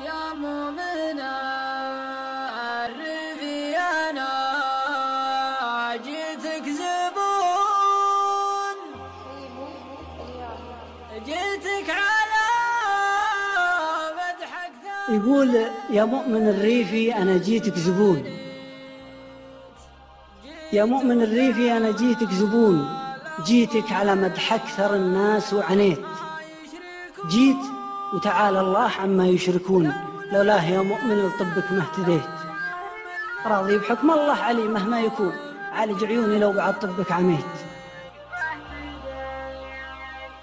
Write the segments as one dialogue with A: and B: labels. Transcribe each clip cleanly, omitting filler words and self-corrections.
A: يا مؤمن الريفي أنا جيتك زبون، جيتك على مدحك.
B: يقول يا مؤمن الريفي أنا جيتك زبون، يا مؤمن الريفي أنا جيتك زبون، جيتك على مدح أكثر الناس وعنيت، جيت وتعالى الله عما يشركون، لولاه يا مؤمن لطبك ما اهتديت. راضي بحكم الله علي مهما يكون، عالج عيوني لو بعد طبك عميت.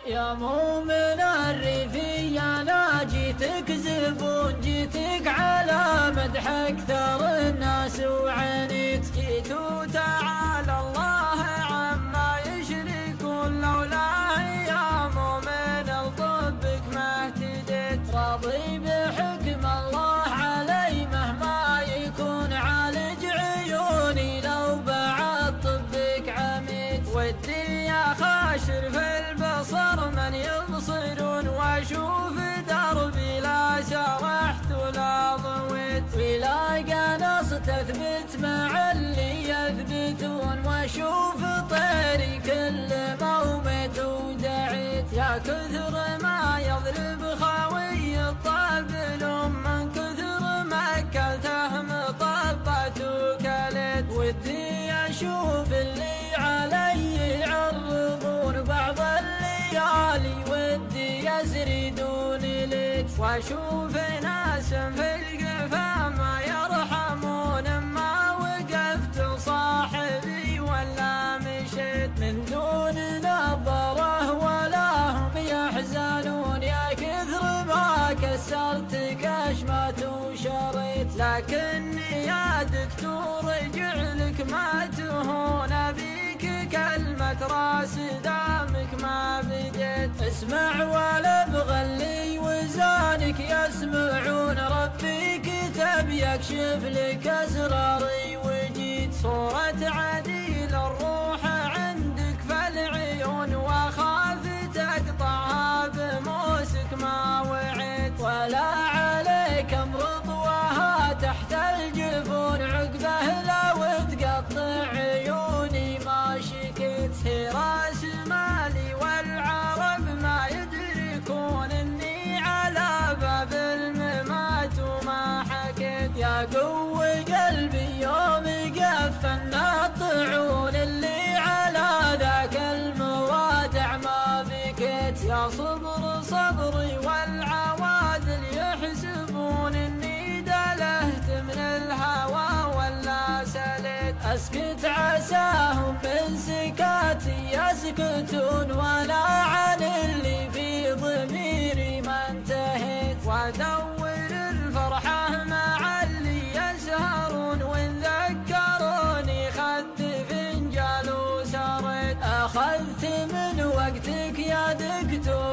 A: يا مؤمن الريفي أنا جيتك زبون، جيتك على مدح أكثر الناس وعنيت، جيت وتعالى الله عما يشركون، لولاه يا مؤمن لطبك ما اهتديت. راضي بحكم الله علي مهما يكون، عالج عيوني لو بعد طبك عميت. ودي يا خاشر في البصر من يبصرون، واشوف دربي لا سرحت ولا ضويت، ولا قنص تثبت مع اللي يثبتون، واشوف طيري كل مومت ودعيت. يا كثر ما يضرب خاوي الطبل، من كثر ما كلته مطبت وكلت. ودي اشوف اللي علي يعرضون، بعض الليالي ودي يزردون ليت، واشوف ناس في القفا ما يرحمون، ما وقفت صاحبي ولا مشيت، من دون نظره ولا هم يحزنون. يا كثر ما كسرت كشمات وشريت، لكني يا دكتور جعلك ما تهون، بيك كلمة راس دامك ما بديت. اسمع ولا بغلي وزانك يسمعون، ربي كتب يكشف لك اسراري وجيت. صورة عديل الروح عندك فالعيون، واخاف تقطعها بموسك ما وعيت، ولا عليك امرض وها تحت الجفون، عقبه لو تقطع عيوني ما شكيت. راس مالي والعرب ما يدركون، اني على باب الممات وما حكيت. يا قوي قلبي يوم قفلنا الطعون، اللي على ذاك الموادع ما بكيت. يا صبر صبري والعوادل يحسبون، اني دلهت من الهوى ولا سليت. اسكت عساهم من سكاتي يسكتون، وانا عن اللي في ضميري ما انتهيت. وادور الفرحة مع اللي يسهرون، وان ذكروني خذت فنجال وسريت. اخذت من وقتك يا دكتور